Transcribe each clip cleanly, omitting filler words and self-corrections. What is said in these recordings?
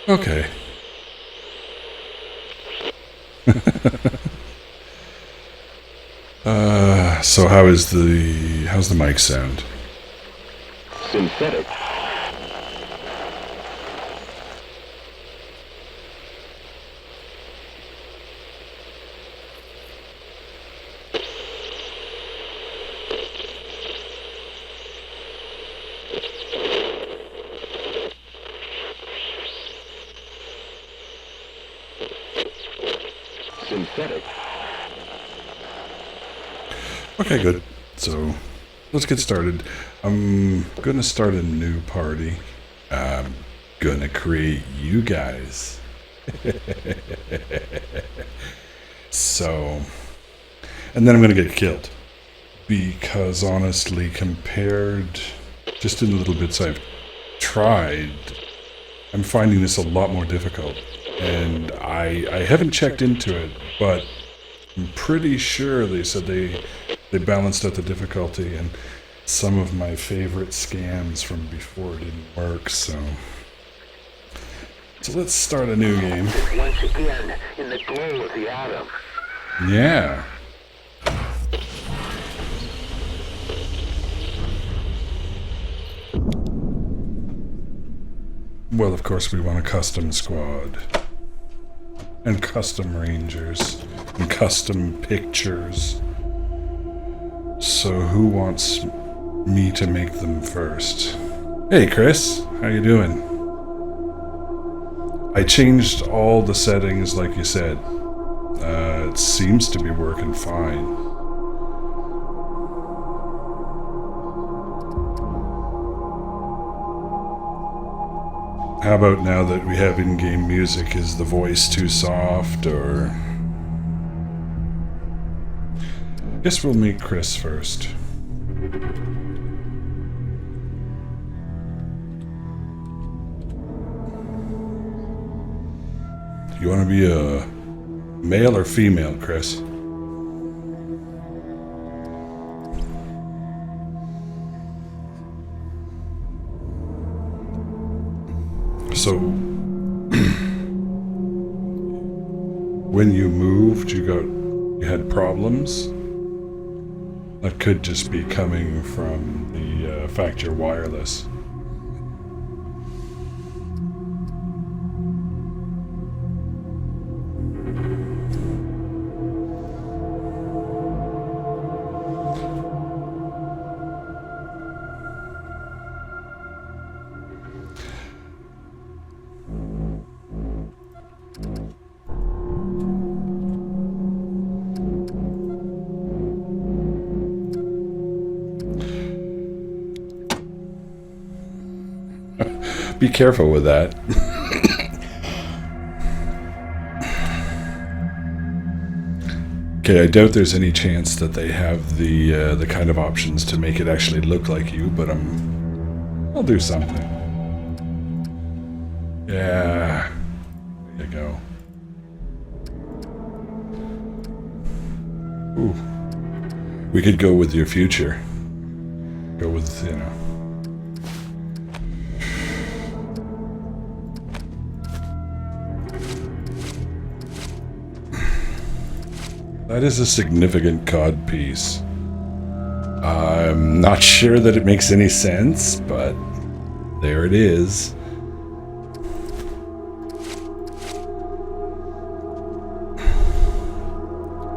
Okay. So how's the mic sound? Synthetic. Synthetic. Okay, good. So let's get started. I'm gonna start a new party. I'm gonna create you guys. So, and then I'm gonna get killed. Because honestly, compared just in the little bits I've tried, I'm finding this a lot more difficult. And I haven't checked into it, but I'm pretty sure they said they balanced out the difficulty, and some of my favorite scams from before didn't work, so let's start a new game. Once again, in the glow of the atom. Yeah. Well, of course we want a custom squad. And custom rangers. And custom pictures. So who wants me to make them first? Hey Chris, how you doing? I changed all the settings like you said. It seems to be working fine. How about now that we have in-game music, is the voice too soft, or... Guess we'll meet Chris first. You want to be a male or female, Chris? So, when you moved, you had problems? That could just be coming from the fact you're wireless. Be careful with that. Okay, I doubt there's any chance that they have the kind of options to make it actually look like you, but I'll do something. Yeah, there you go. Ooh, we could go with your future. Go with, you know. That is a significant cod piece. I'm not sure that it makes any sense, but there it is.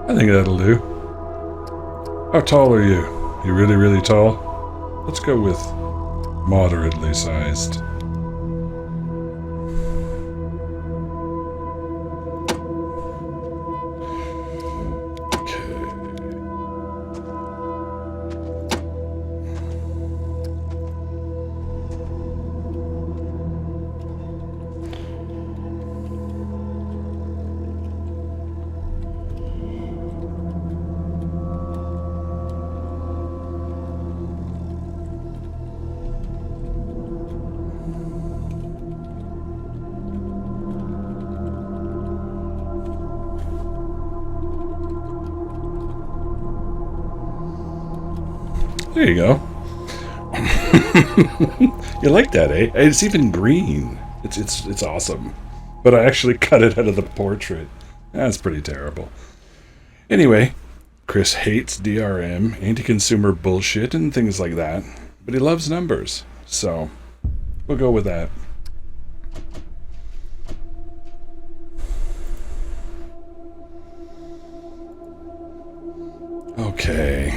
I think that'll do. How tall are you? You really, really tall? Let's go with moderately sized. There you go. You like that, eh? It's even green. It's awesome. But I actually cut it out of the portrait. That's pretty terrible. Anyway, Chris hates DRM, anti-consumer bullshit, and things like that. But he loves numbers. So, we'll go with that. Okay.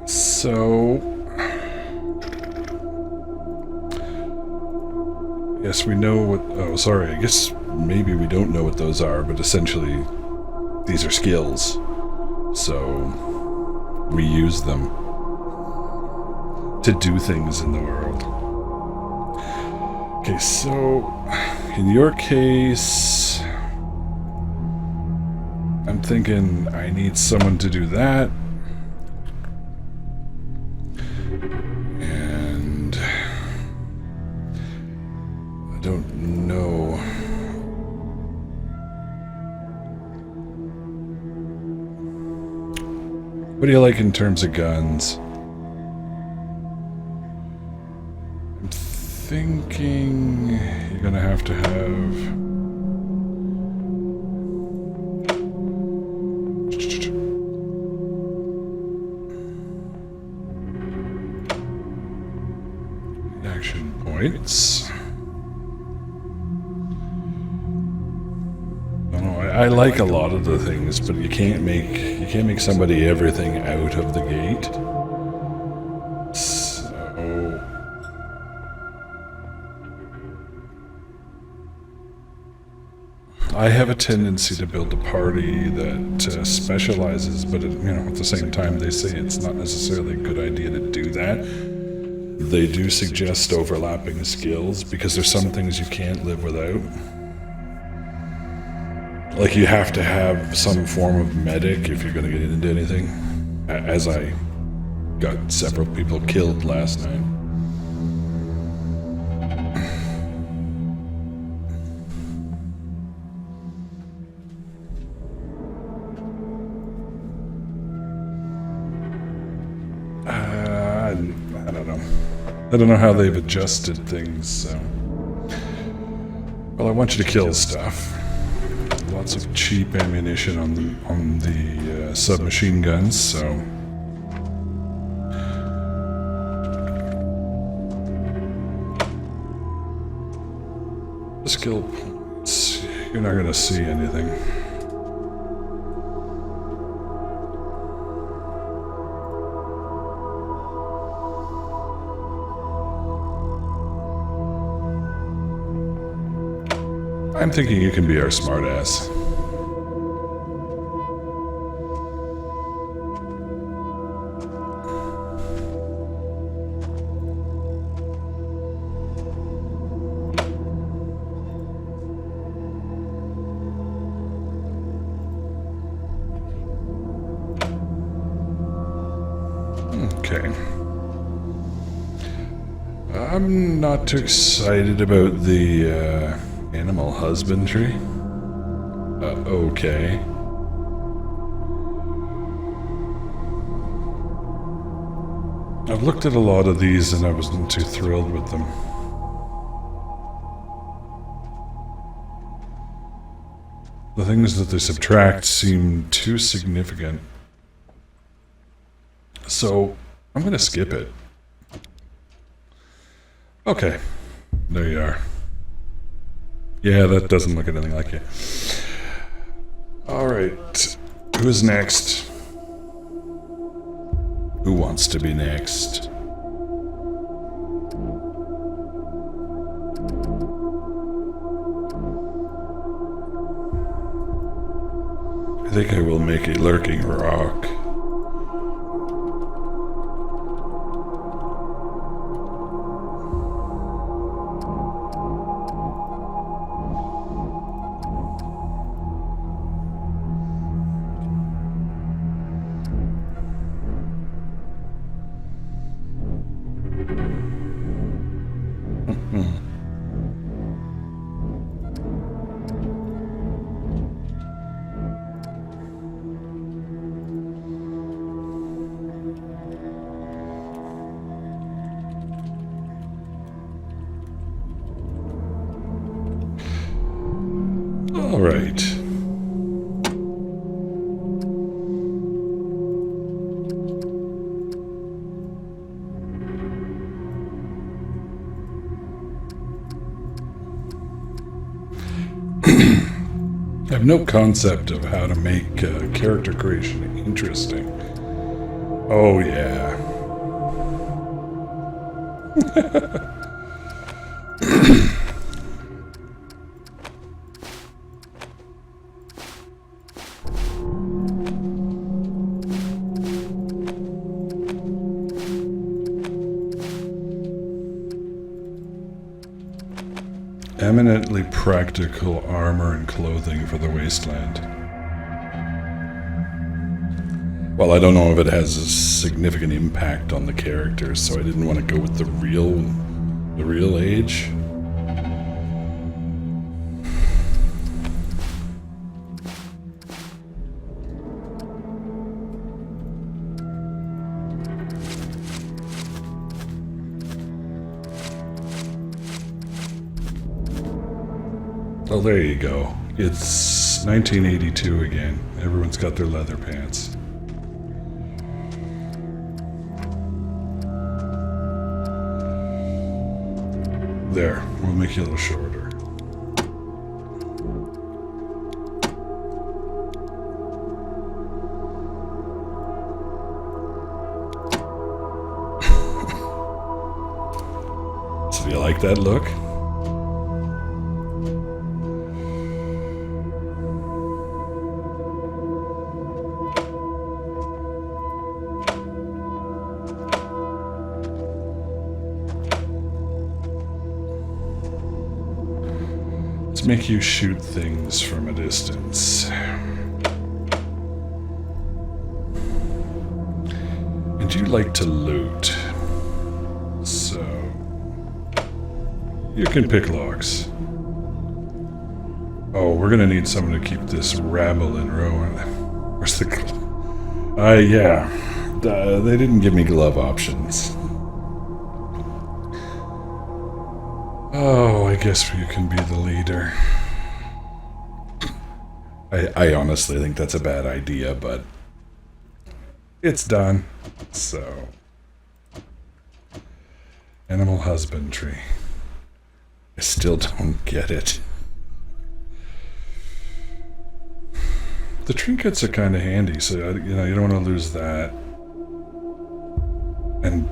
So... Yes, we know what... Oh, sorry. I guess maybe we don't know what those are, but essentially, these are skills. So, we use them to do things in the world. Okay, so, in your case... I'm thinking I need someone to do that. And... I don't know. What do you like in terms of guns? I'm thinking you're gonna have to have... action points. I like a lot of the things, but you can't make somebody everything out of the gate. So I have a tendency to build a party that specializes, but at the same time they say it's not necessarily a good idea to do that. They do suggest overlapping skills because there's some things you can't live without. Like, you have to have some form of medic if you're going to get into anything. As I got several people killed last night. I don't know. I don't know how they've adjusted things, so... Well, I want you to kill stuff. Lots of cheap ammunition on the submachine guns, so... Skill points. You're not gonna see anything. I'm thinking you can be our smartass. Okay. I'm not too excited about the animal husbandry. Okay. I've looked at a lot of these and I wasn't too thrilled with them. The things that they subtract seem too significant. So, I'm gonna skip it. Okay. There you are. Yeah, that doesn't look anything like it. Alright. Who's next? Who wants to be next? I think I will make a lurking rock. right. I have no concept of how to make character creation interesting. Oh, yeah. Eminently practical armor and clothing for the Wasteland. Well, I don't know if it has a significant impact on the characters, so I didn't want to go with the real age. Oh, there you go. It's 1982 again. Everyone's got their leather pants. There, we'll make you a little shorter. So do you like that look? Let's make you shoot things from a distance. And you like to loot. So you can pick locks. Oh, we're gonna need someone to keep this rabble in row. Where's the yeah. They didn't give me glove options. Oh, I guess you can be the leader. I honestly think that's a bad idea, but it's done. So, animal husbandry. I still don't get it. The trinkets are kind of handy, so you don't want to lose that. And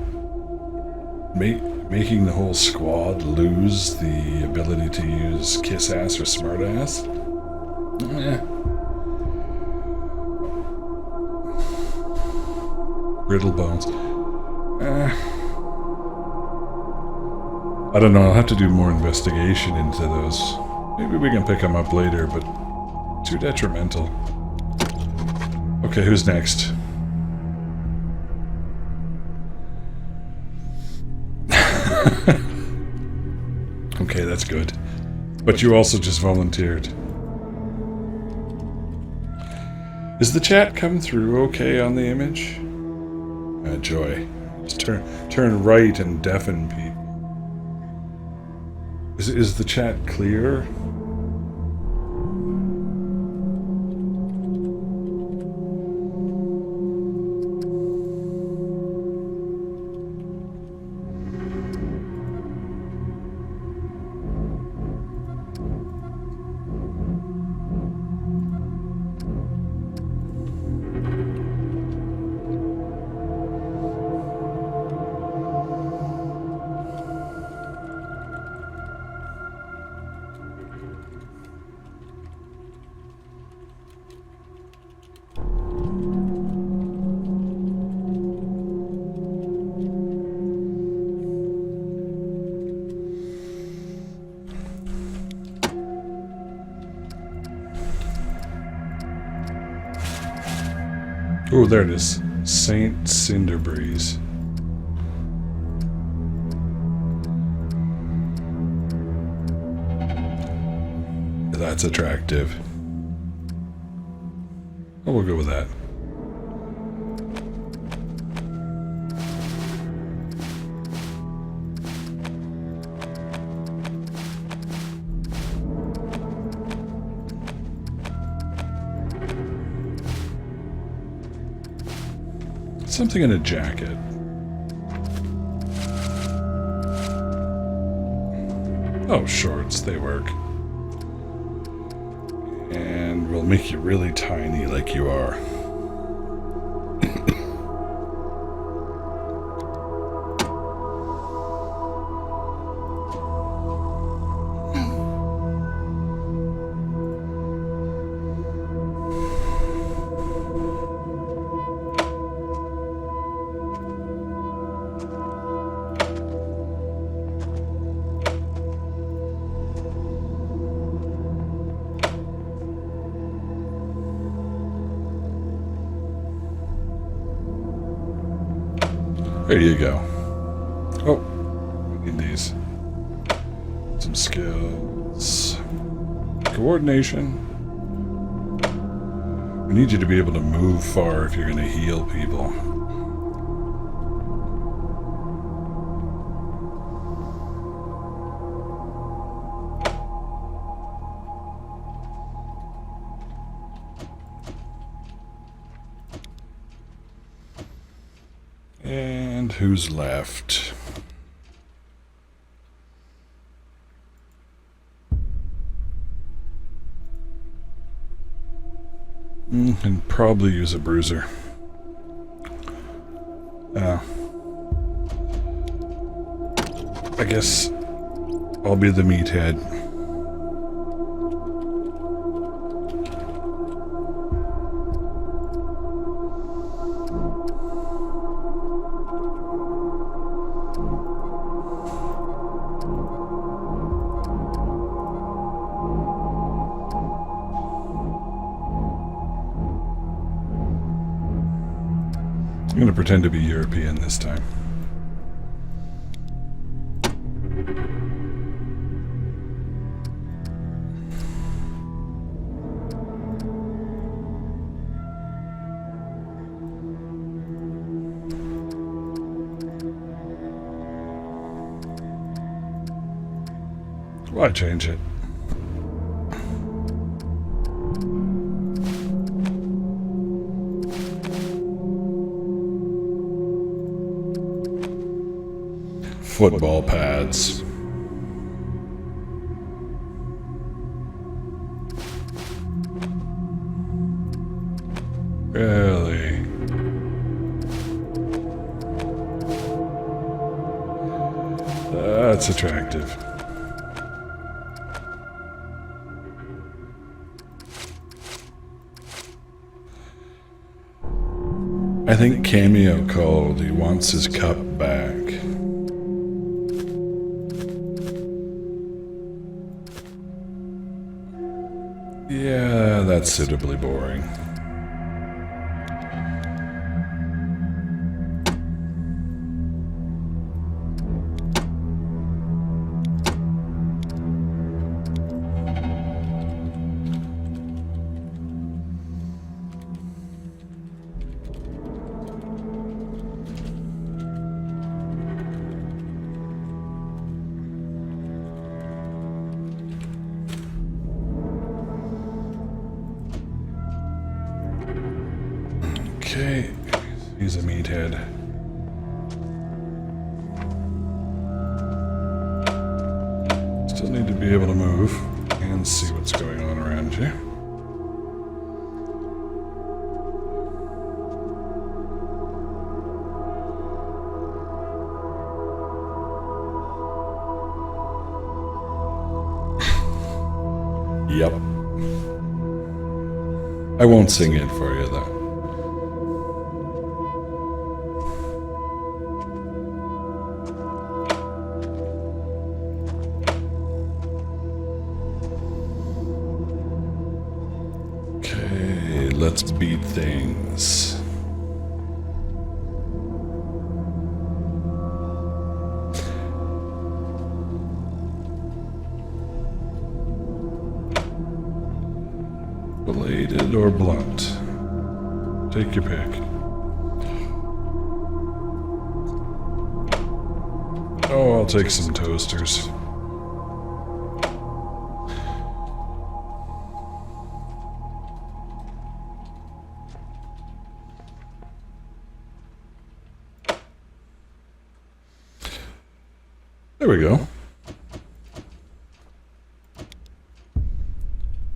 making the whole squad lose the ability to use kiss ass or smart ass. Brittle bones. I don't know, I'll have to do more investigation into those. Maybe we can pick them up later, but too detrimental. Okay, who's next? Okay, that's good. But you also just volunteered. Is the chat come through okay on the image? Joy. Just turn right and deafen people. Is the chat clear? Oh, there it is. Saint Cinderbreeze. That's attractive. Oh, we'll go with that. Something in a jacket. Oh, shorts, they work. And we'll make you really tiny like you are. There you go. Oh, we need these. Some skills. Coordination. We need you to be able to move far if you're going to heal people. And who's left? And probably use a bruiser. I guess I'll be the meathead. I'm going to pretend to be European this time. Why change it? Football pads. Really? That's attractive. I think Cameo called. He wants his cup back. Yeah, that's suitably boring. Okay, he's a meathead. Still need to be able to move and see what's going on around you. Yep. I won't sing it for you though. Let's beat things. Bladed or blunt? Take your pick. Oh, I'll take some toasters. There we go.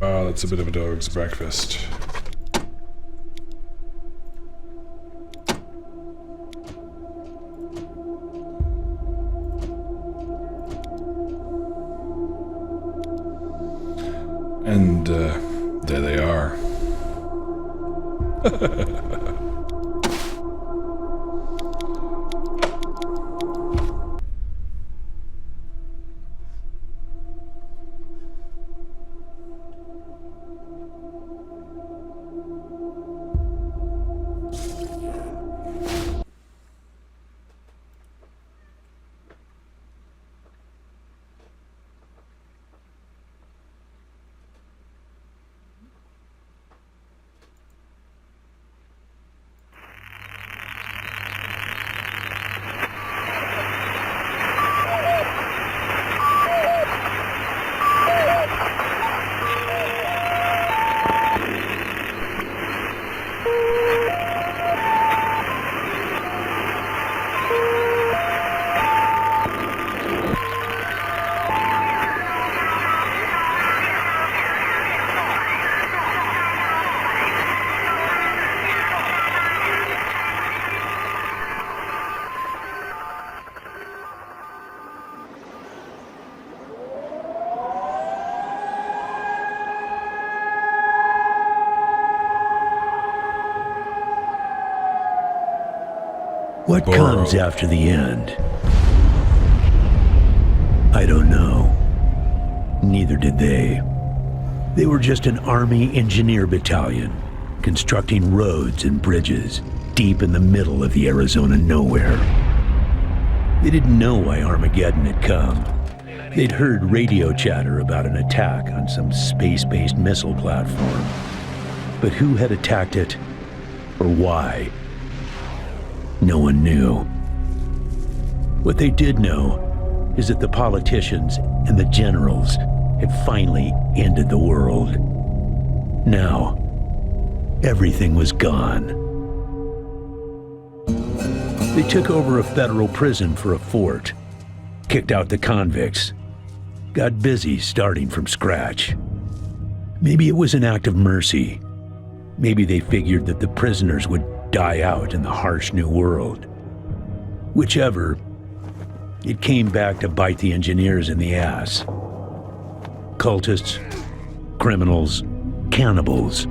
Wow, that's a bit of a dog's breakfast. And there they are. What comes after the end? I don't know. Neither did they. They were just an army engineer battalion, constructing roads and bridges deep in the middle of the Arizona nowhere. They didn't know why Armageddon had come. They'd heard radio chatter about an attack on some space-based missile platform. But who had attacked it, or why? No one knew. What they did know is that the politicians and the generals had finally ended the world. Now, everything was gone. They took over a federal prison for a fort, kicked out the convicts, got busy starting from scratch. Maybe it was an act of mercy. Maybe they figured that the prisoners would die out in the harsh new world. Whichever, it came back to bite the engineers in the ass. Cultists, criminals, cannibals.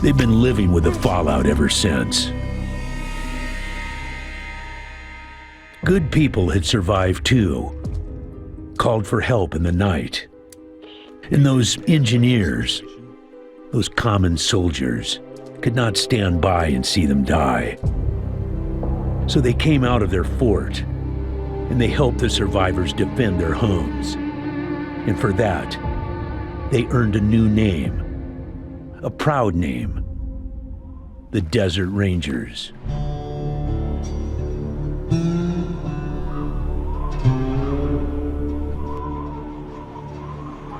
They've been living with the fallout ever since. Good people had survived too, called for help in the night. And those engineers, those common soldiers, could not stand by and see them die. So they came out of their fort, and they helped the survivors defend their homes. And for that, they earned a new name, a proud name, the Desert Rangers.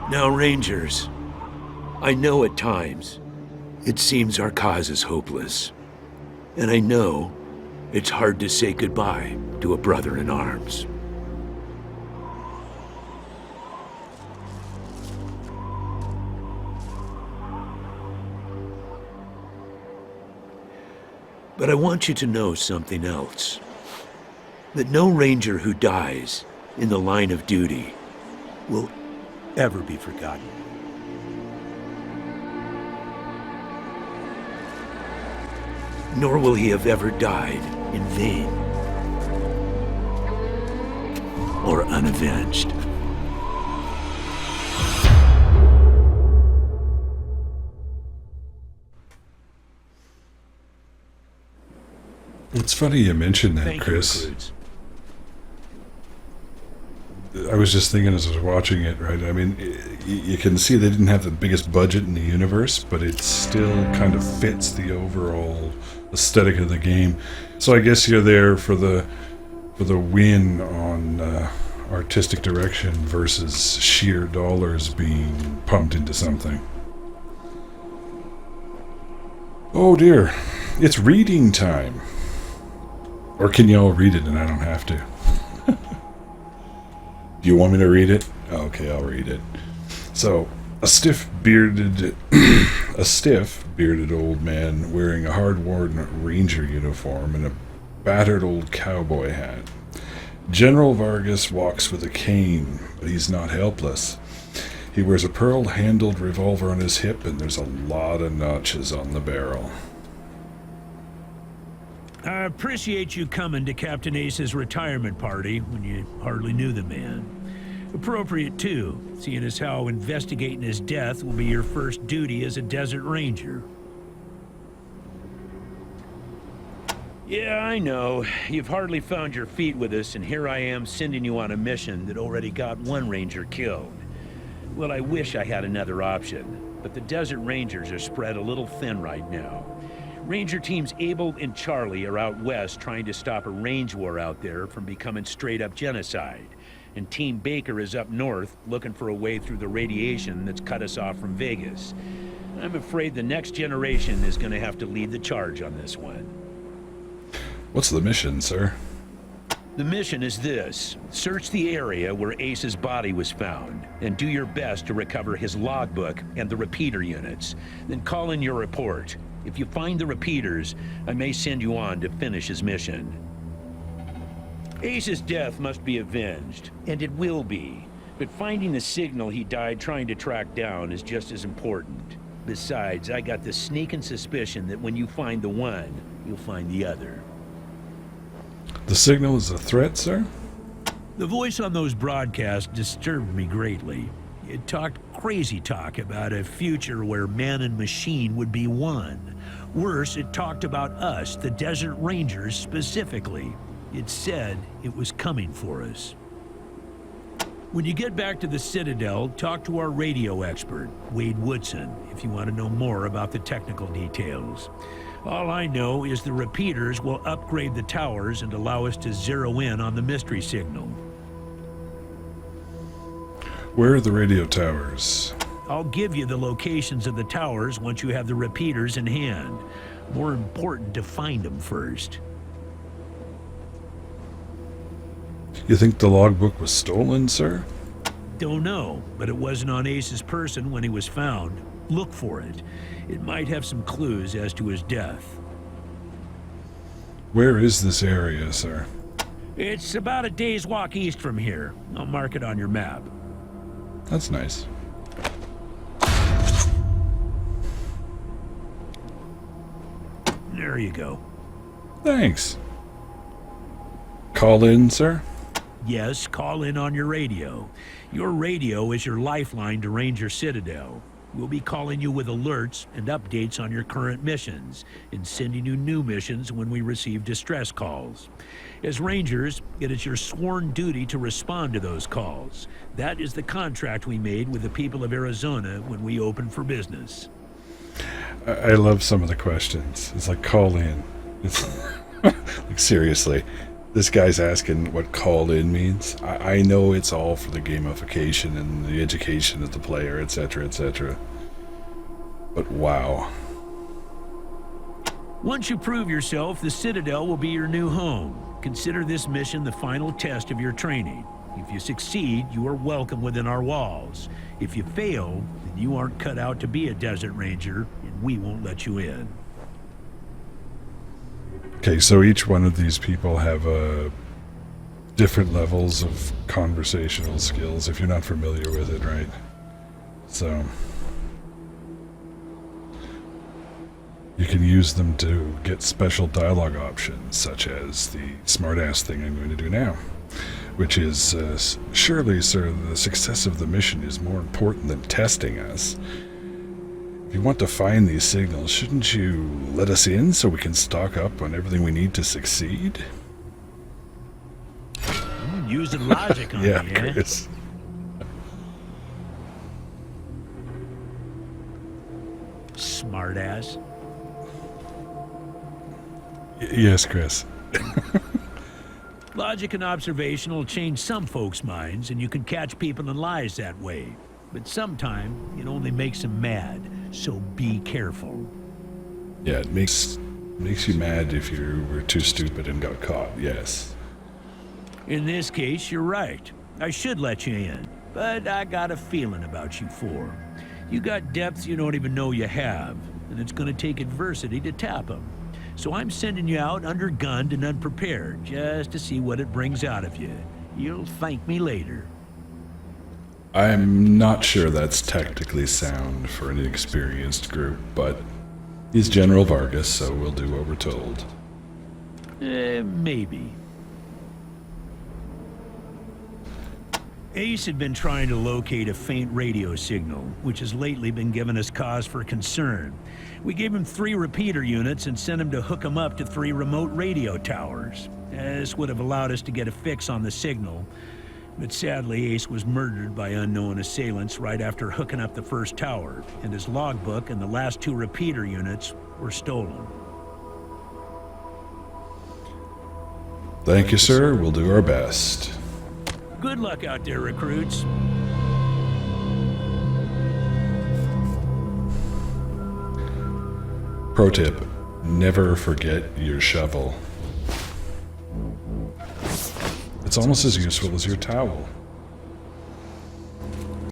Now, Rangers, I know at times it seems our cause is hopeless. And I know it's hard to say goodbye to a brother in arms. But I want you to know something else. That no Ranger who dies in the line of duty will ever be forgotten. Nor will he have ever died in vain or unavenged. It's funny you mentioned that, Thank Chris. you, Cruz. I was just thinking as I was watching it, right? I mean, you can see they didn't have the biggest budget in the universe, but it still kind of fits the overall aesthetic of the game. So I guess you're there for the win on artistic direction versus sheer dollars being pumped into something. Oh dear, it's reading time. Or can you all read it and I don't have to? Do you want me to read it? Okay, I'll read it. So, a stiff bearded old man wearing a hard-worn ranger uniform and a battered old cowboy hat. General Vargas walks with a cane, but he's not helpless. He wears a pearl-handled revolver on his hip, and there's a lot of notches on the barrel. I appreciate you coming to Captain Ace's retirement party when you hardly knew the man. Appropriate, too, seeing as how investigating his death will be your first duty as a desert ranger. Yeah, I know. You've hardly found your feet with us, and here I am sending you on a mission that already got one ranger killed. Well, I wish I had another option, but the Desert Rangers are spread a little thin right now. Ranger teams Abel and Charlie are out west trying to stop a range war out there from becoming straight-up genocide. And Team Baker is up north looking for a way through the radiation that's cut us off from Vegas. I'm afraid the next generation is going to have to lead the charge on this one. What's the mission, sir? The mission is this. Search the area where Ace's body was found, and do your best to recover his logbook and the repeater units. Then call in your report. If you find the repeaters, I may send you on to finish his mission. Ace's death must be avenged, and it will be. But finding the signal he died trying to track down is just as important. Besides, I got the sneaking suspicion that when you find the one, you'll find the other. The signal is a threat, sir? The voice on those broadcasts disturbed me greatly. It talked crazy talk about a future where man and machine would be one. Worse, it talked about us, the Desert Rangers, specifically. It said it was coming for us. When you get back to the Citadel, talk to our radio expert, Wade Woodson, if you want to know more about the technical details. All I know is the repeaters will upgrade the towers and allow us to zero in on the mystery signal. Where are the radio towers? I'll give you the locations of the towers once you have the repeaters in hand. More important to find them first. You think the logbook was stolen, sir? Don't know, but it wasn't on Ace's person when he was found. Look for it. It might have some clues as to his death. Where is this area, sir? It's about a day's walk east from here. I'll mark it on your map. That's nice. There you go. Thanks. Call in, sir? Yes, call in on your radio. Your radio is your lifeline to Ranger Citadel. We'll be calling you with alerts and updates on your current missions, and sending you new missions when we receive distress calls. As Rangers, it is your sworn duty to respond to those calls. That is the contract we made with the people of Arizona when we opened for business. I love some of the questions. It's like, call in. It's like, seriously. This guy's asking what call in means. I know it's all for the gamification and the education of the player, etc., etc. But wow. Once you prove yourself, the Citadel will be your new home. Consider this mission the final test of your training. If you succeed, you are welcome within our walls. If you fail, then you aren't cut out to be a Desert Ranger, and we won't let you in. Okay, so each one of these people have different levels of conversational skills, if you're not familiar with it, right? So you can use them to get special dialogue options, such as the smartass thing I'm going to do now, which is, surely, sir, the success of the mission is more important than testing us. If you want to find these signals, shouldn't you let us in so we can stock up on everything we need to succeed? Using logic on Yeah, me, eh? Chris. Smartass. Yes, Chris. Logic and observation will change some folks' minds, and you can catch people in lies that way. But sometimes it only makes them mad, so be careful. Yeah, it makes you mad if you were too stupid and got caught, yes. In this case, you're right. I should let you in, but I got a feeling about you four. You got depths you don't even know you have, and it's gonna take adversity to tap them. So I'm sending you out undergunned and unprepared, just to see what it brings out of you. You'll thank me later. I'm not sure that's tactically sound for an inexperienced group, but he's General Vargas, so we'll do what we're told. Maybe. Ace had been trying to locate a faint radio signal, which has lately been giving us cause for concern. We gave him 3 repeater units and sent him to hook them up to 3 remote radio towers. This would have allowed us to get a fix on the signal, but sadly Ace was murdered by unknown assailants right after hooking up the first tower, and his logbook and the last 2 repeater units were stolen. Thank you, sir. We'll do our best. Good luck out there, recruits. Pro tip, never forget your shovel. It's almost as useful as your towel.